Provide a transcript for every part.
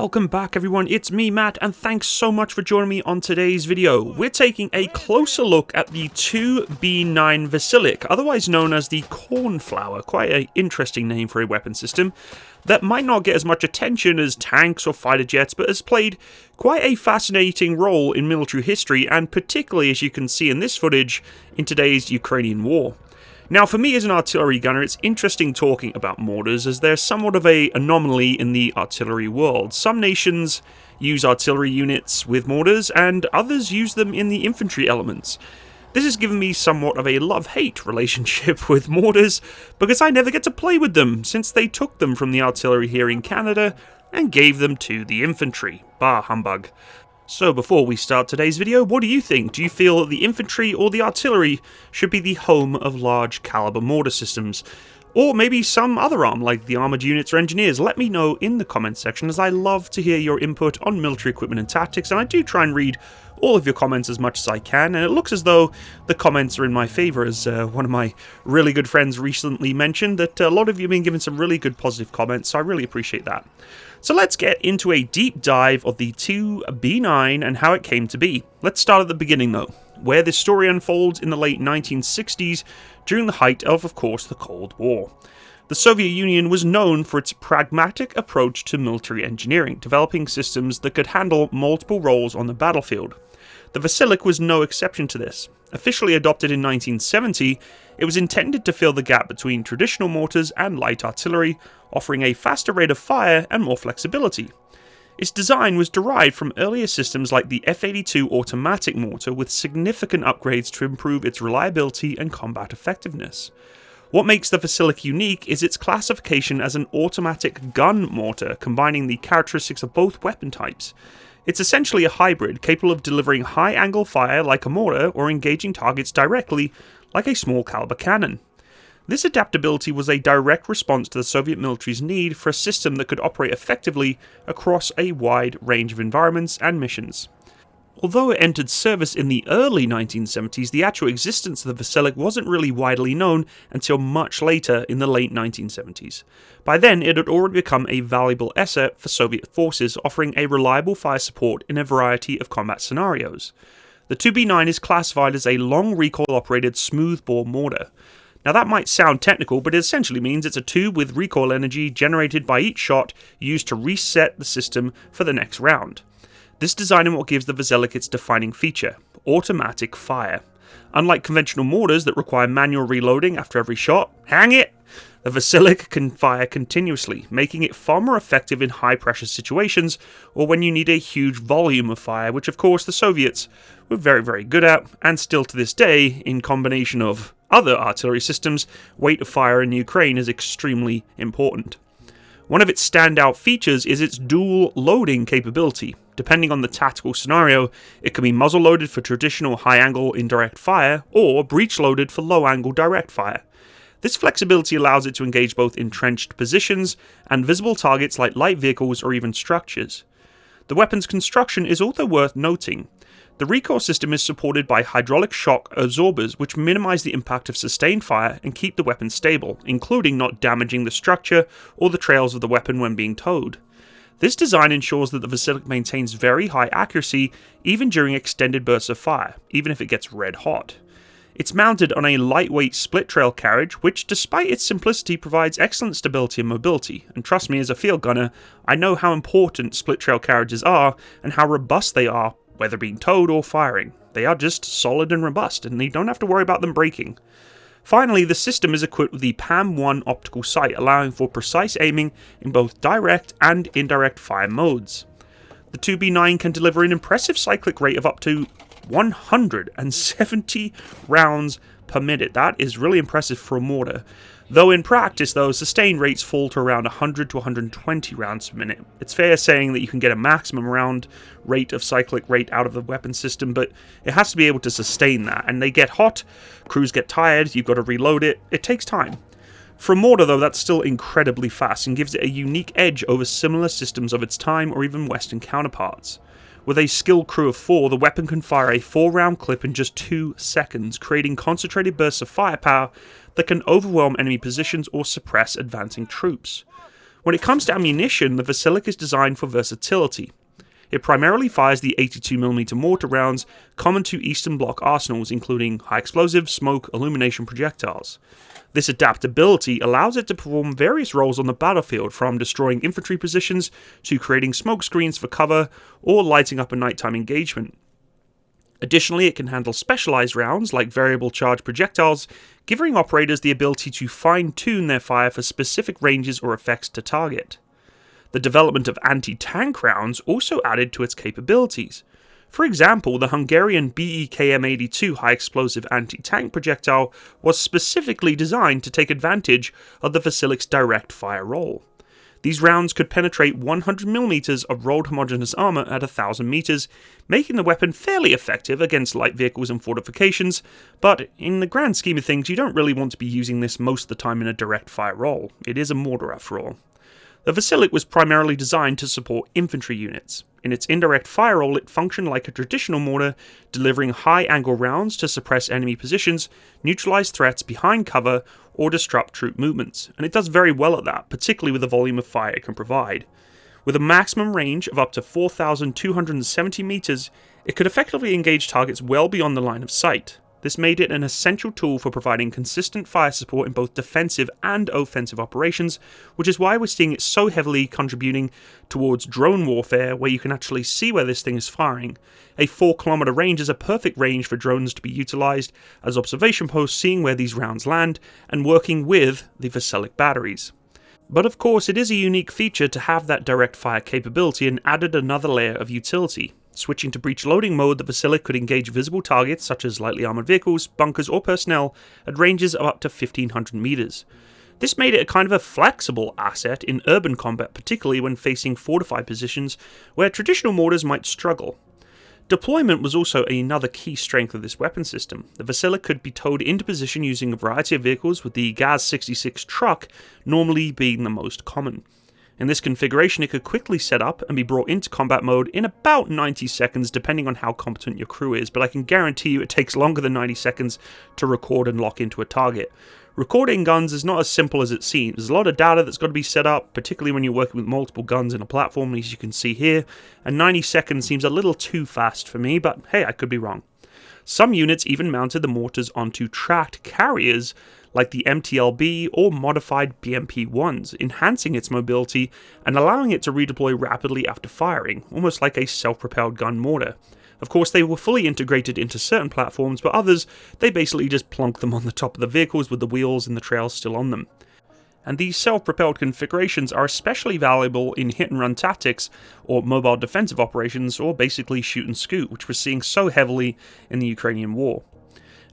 Welcome back everyone, it's me Matt, and thanks so much for joining me on today's video. We're taking a closer look at the 2B9 Vasilek, otherwise known as the Cornflower, quite an interesting name for a weapon system that might not get as much attention as tanks or fighter jets, but has played quite a fascinating role in military history, and particularly, as you can see in this footage, in today's Ukrainian war. Now, for me as an artillery gunner, it's interesting talking about mortars, as they're somewhat of an anomaly in the artillery world. Some nations use artillery units with mortars, and others use them in the infantry elements. This has given me somewhat of a love-hate relationship with mortars, because I never get to play with them, since they took them from the artillery here in Canada and gave them to the infantry. Bah humbug. So before we start today's video, what do you think? Do you feel that the infantry or the artillery should be the home of large caliber mortar systems? Or maybe some other arm like the armoured units or engineers? Let me know in the comments section, as I love to hear your input on military equipment and tactics, and I do try and read all of your comments as much as I can, and it looks as though the comments are in my favour, as one of my really good friends recently mentioned that a lot of you have been giving some really good positive comments, so I really appreciate that. So let's get into a deep dive of the 2B9 and how it came to be. Let's start at the beginning though, where this story unfolds in the late 1960s during the height of course, the Cold War. The Soviet Union was known for its pragmatic approach to military engineering, developing systems that could handle multiple roles on the battlefield. The Vasilyek was no exception to this. Officially adopted in 1970, it was intended to fill the gap between traditional mortars and light artillery, offering a faster rate of fire and more flexibility. Its design was derived from earlier systems like the F-82 automatic mortar, with significant upgrades to improve its reliability and combat effectiveness. What makes the Vasilyek unique is its classification as an automatic gun mortar, combining the characteristics of both weapon types. It's essentially a hybrid, capable of delivering high-angle fire like a mortar or engaging targets directly like a small-caliber cannon. This adaptability was a direct response to the Soviet military's need for a system that could operate effectively across a wide range of environments and missions. Although it entered service in the early 1970s, the actual existence of the Vasilyek wasn't really widely known until much later in the late 1970s. By then, it had already become a valuable asset for Soviet forces, offering a reliable fire support in a variety of combat scenarios. The 2B9 is classified as a long recoil-operated smoothbore mortar. Now that might sound technical, but it essentially means it's a tube with recoil energy generated by each shot used to reset the system for the next round. This design is what gives the Vasilyek its defining feature: automatic fire. Unlike conventional mortars that require manual reloading after every shot, the Vasilyek can fire continuously, making it far more effective in high-pressure situations or when you need a huge volume of fire, which of course the Soviets were very, very good at, and still to this day, in combination of other artillery systems, weight of fire in Ukraine is extremely important. One of its standout features is its dual loading capability. Depending on the tactical scenario, it can be muzzle loaded for traditional high-angle indirect fire, or breech loaded for low-angle direct fire. This flexibility allows it to engage both entrenched positions and visible targets like light vehicles or even structures. The weapon's construction is also worth noting. The recoil system is supported by hydraulic shock absorbers, which minimize the impact of sustained fire and keep the weapon stable, including not damaging the structure or the trails of the weapon when being towed. This design ensures that the Vasilyek maintains very high accuracy even during extended bursts of fire, even if it gets red hot. It's mounted on a lightweight split trail carriage, which despite its simplicity provides excellent stability and mobility, and trust me, as a field gunner, I know how important split trail carriages are and how robust they are, whether being towed or firing. They are just solid and robust, and you don't have to worry about them breaking. Finally, the system is equipped with the PAM-1 optical sight, allowing for precise aiming in both direct and indirect fire modes. The 2B9 can deliver an impressive cyclic rate of up to 170 rounds per minute. That is really impressive for a mortar. Though in practice, sustained rates fall to around 100 to 120 rounds per minute. It's fair saying that you can get a maximum round rate of cyclic rate out of the weapon system, but it has to be able to sustain that. And they get hot, crews get tired, you've got to reload it. It takes time. For a mortar, though, that's still incredibly fast and gives it a unique edge over similar systems of its time or even Western counterparts. With a skilled crew of 4, the weapon can fire a 4-round clip in just 2 seconds, creating concentrated bursts of firepower that can overwhelm enemy positions or suppress advancing troops. When it comes to ammunition, the Vasilyek is designed for versatility. It primarily fires the 82mm mortar rounds common to Eastern Bloc arsenals, including high explosive, smoke, illumination projectiles. This adaptability allows it to perform various roles on the battlefield, from destroying infantry positions to creating smoke screens for cover or lighting up a nighttime engagement. Additionally, it can handle specialized rounds like variable charge projectiles, giving operators the ability to fine-tune their fire for specific ranges or effects to target. The development of anti-tank rounds also added to its capabilities. For example, the Hungarian BEKM-82 high-explosive anti-tank projectile was specifically designed to take advantage of the Vasilyk's direct fire role. These rounds could penetrate 100mm of rolled homogeneous armor at 1000 meters, making the weapon fairly effective against light vehicles and fortifications, but in the grand scheme of things, you don't really want to be using this most of the time in a direct fire role. It is a mortar after all. The Vasilyek was primarily designed to support infantry units. In its indirect fire role, it functioned like a traditional mortar, delivering high-angle rounds to suppress enemy positions, neutralize threats behind cover, or disrupt troop movements, and it does very well at that, particularly with the volume of fire it can provide. With a maximum range of up to 4,270 meters, it could effectively engage targets well beyond the line of sight. This made it an essential tool for providing consistent fire support in both defensive and offensive operations, which is why we're seeing it so heavily contributing towards drone warfare, where you can actually see where this thing is firing. A 4-kilometer range is a perfect range for drones to be utilized as observation posts, seeing where these rounds land and working with the Vasilyek batteries. But of course, it is a unique feature to have that direct fire capability and added another layer of utility. Switching to breach loading mode, the Vasilyek could engage visible targets such as lightly armoured vehicles, bunkers or personnel at ranges of up to 1500 meters. This made it a kind of a flexible asset in urban combat, particularly when facing fortified positions where traditional mortars might struggle. Deployment was also another key strength of this weapon system. The Vasilyek could be towed into position using a variety of vehicles, with the GAZ-66 truck normally being the most common. In this configuration, it could quickly set up and be brought into combat mode in about 90 seconds, depending on how competent your crew is, but I can guarantee you it takes longer than 90 seconds to record and lock into a target. Recording guns is not as simple as it seems. There's a lot of data that's got to be set up, particularly when you're working with multiple guns in a platform, as you can see here, and 90 seconds seems a little too fast for me, but hey, I could be wrong. Some units even mounted the mortars onto tracked carriers, like the MTLB or modified BMP-1s, enhancing its mobility and allowing it to redeploy rapidly after firing, almost like a self-propelled gun mortar. Of course, they were fully integrated into certain platforms, but others, they basically just plonk them on the top of the vehicles with the wheels and the trails still on them. And these self-propelled configurations are especially valuable in hit-and-run tactics, or mobile defensive operations, or basically shoot and scoot, which we're seeing so heavily in the Ukrainian war.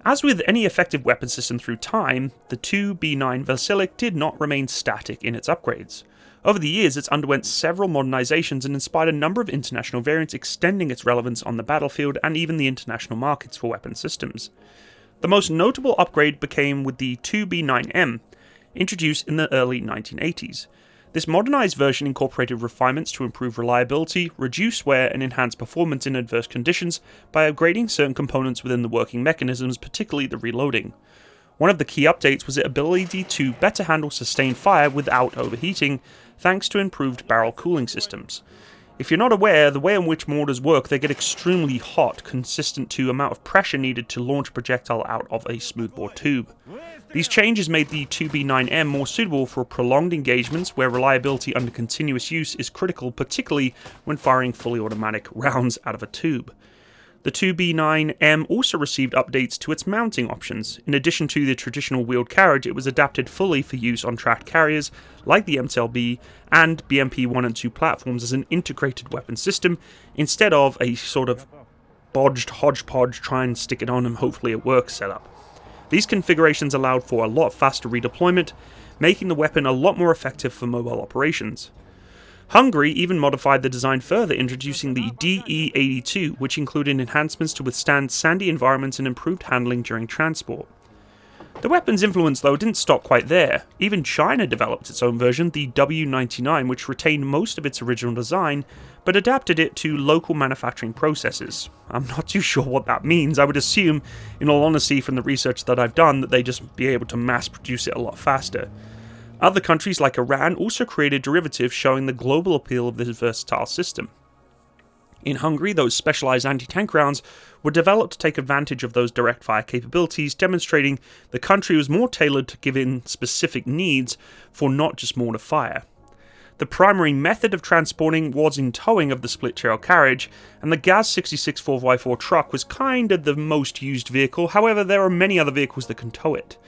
As with any effective weapon system through time, the 2B9 Vasilek did not remain static in its upgrades. Over the years, it's underwent several modernizations and inspired a number of international variants, extending its relevance on the battlefield and even the international markets for weapon systems. The most notable upgrade became with the 2B9M, introduced in the early 1980s. This modernized version incorporated refinements to improve reliability, reduce wear, and enhance performance in adverse conditions by upgrading certain components within the working mechanisms, particularly the reloading. One of the key updates was its ability to better handle sustained fire without overheating, thanks to improved barrel cooling systems. If you're not aware, the way in which mortars work, they get extremely hot, consistent to the amount of pressure needed to launch a projectile out of a smoothbore tube. These changes made the 2B9M more suitable for prolonged engagements where reliability under continuous use is critical, particularly when firing fully automatic rounds out of a tube. The 2B9M also received updates to its mounting options. In addition to the traditional wheeled carriage, it was adapted fully for use on tracked carriers like the MTLB and BMP-1 and 2 platforms as an integrated weapon system, instead of a sort of bodged hodgepodge try and stick it on and hopefully it works setup. These configurations allowed for a lot faster redeployment, making the weapon a lot more effective for mobile operations. Hungary even modified the design further, introducing the DE82, which included enhancements to withstand sandy environments and improved handling during transport. The weapon's influence, though, didn't stop quite there. Even China developed its own version, the W99, which retained most of its original design, but adapted it to local manufacturing processes. I'm not too sure what that means. I would assume, in all honesty, from the research that I've done, that they just be able to mass produce it a lot faster. Other countries like Iran also created derivatives showing the global appeal of this versatile system. In Hungary, those specialised anti-tank rounds were developed to take advantage of those direct fire capabilities, demonstrating the country was more tailored to give in specific needs for not just mortar fire. The primary method of transporting was in towing of the split-trail carriage, and the Gaz 66 4x4 truck was kind of the most used vehicle. However, there are many other vehicles that can tow it.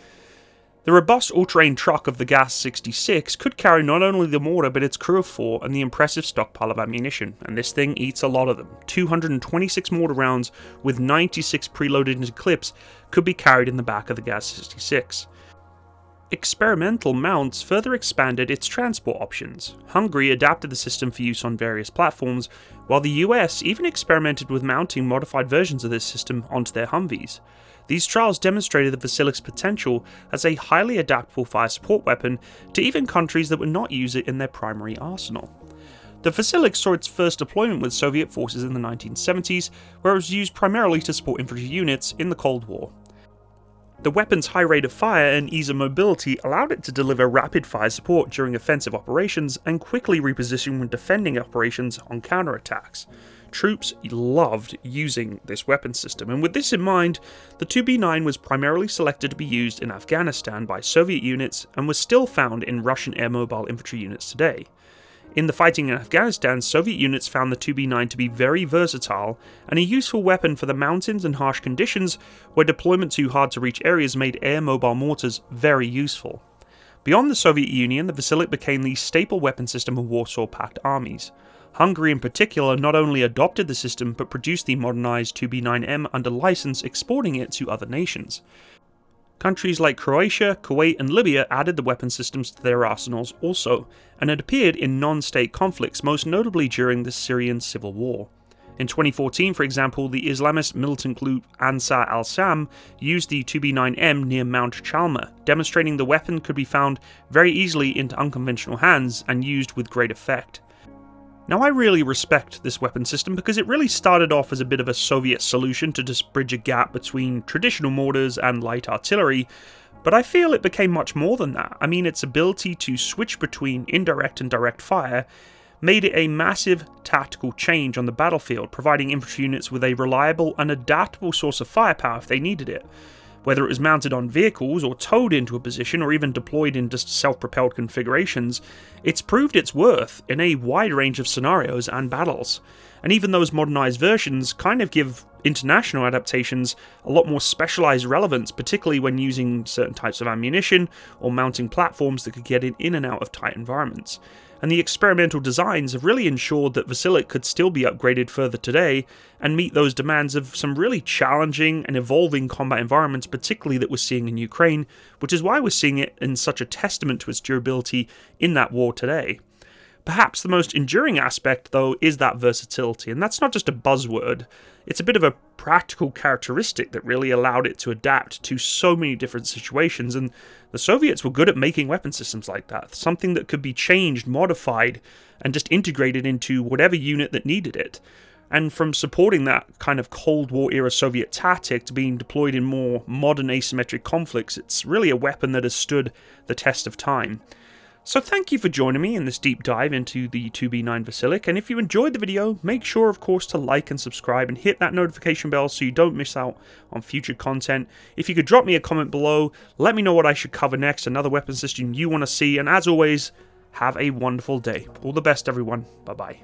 The robust all-terrain truck of the Gaz 66 could carry not only the mortar but its crew of 4 and the impressive stockpile of ammunition, and this thing eats a lot of them. 226 mortar rounds with 96 preloaded into clips could be carried in the back of the Gaz 66. Experimental mounts further expanded its transport options. Hungary adapted the system for use on various platforms, while the US even experimented with mounting modified versions of this system onto their Humvees. These trials demonstrated the Vasilyk's potential as a highly adaptable fire support weapon to even countries that would not use it in their primary arsenal. The Vasilyek saw its first deployment with Soviet forces in the 1970s, where it was used primarily to support infantry units in the Cold War. The weapon's high rate of fire and ease of mobility allowed it to deliver rapid fire support during offensive operations and quickly reposition when defending operations on counterattacks. Troops loved using this weapon system, and with this in mind, the 2B9 was primarily selected to be used in Afghanistan by Soviet units and was still found in Russian air mobile infantry units today. In the fighting in Afghanistan, Soviet units found the 2B9 to be very versatile and a useful weapon for the mountains and harsh conditions where deployment to hard-to-reach areas made air mobile mortars very useful. Beyond the Soviet Union, the Vasilyek became the staple weapon system of Warsaw Pact armies. Hungary in particular not only adopted the system but produced the modernized 2B9M under license, exporting it to other nations. Countries like Croatia, Kuwait and Libya added the weapon systems to their arsenals also, and it appeared in non-state conflicts, most notably during the Syrian civil war. In 2014, for example, the Islamist militant group Ansar al-Sham used the 2B9M near Mount Chalmers, demonstrating the weapon could be found very easily into unconventional hands and used with great effect. Now, I really respect this weapon system because it really started off as a bit of a Soviet solution to just bridge a gap between traditional mortars and light artillery, but I feel it became much more than that. I mean, its ability to switch between indirect and direct fire made it a massive tactical change on the battlefield, providing infantry units with a reliable and adaptable source of firepower if they needed it. Whether it was mounted on vehicles or towed into a position or even deployed in just self-propelled configurations, it's proved its worth in a wide range of scenarios and battles. And even those modernized versions kind of give international adaptations a lot more specialized relevance, particularly when using certain types of ammunition or mounting platforms that could get in and out of tight environments. And the experimental designs have really ensured that Vasilyek could still be upgraded further today and meet those demands of some really challenging and evolving combat environments, particularly that we're seeing in Ukraine, which is why we're seeing it in such a testament to its durability in that war today. Perhaps the most enduring aspect, though, is that versatility, and that's not just a buzzword. It's a bit of a practical characteristic that really allowed it to adapt to so many different situations, and the Soviets were good at making weapon systems like that, something that could be changed, modified, and just integrated into whatever unit that needed it. And from supporting that kind of Cold War era Soviet tactic to being deployed in more modern asymmetric conflicts, it's really a weapon that has stood the test of time. So thank you for joining me in this deep dive into the 2B9 Vasilek, and if you enjoyed the video, make sure of course to like and subscribe and hit that notification bell so you don't miss out on future content. If you could drop me a comment below, let me know what I should cover next, another weapon system you want to see, and as always, have a wonderful day. All the best everyone, bye bye.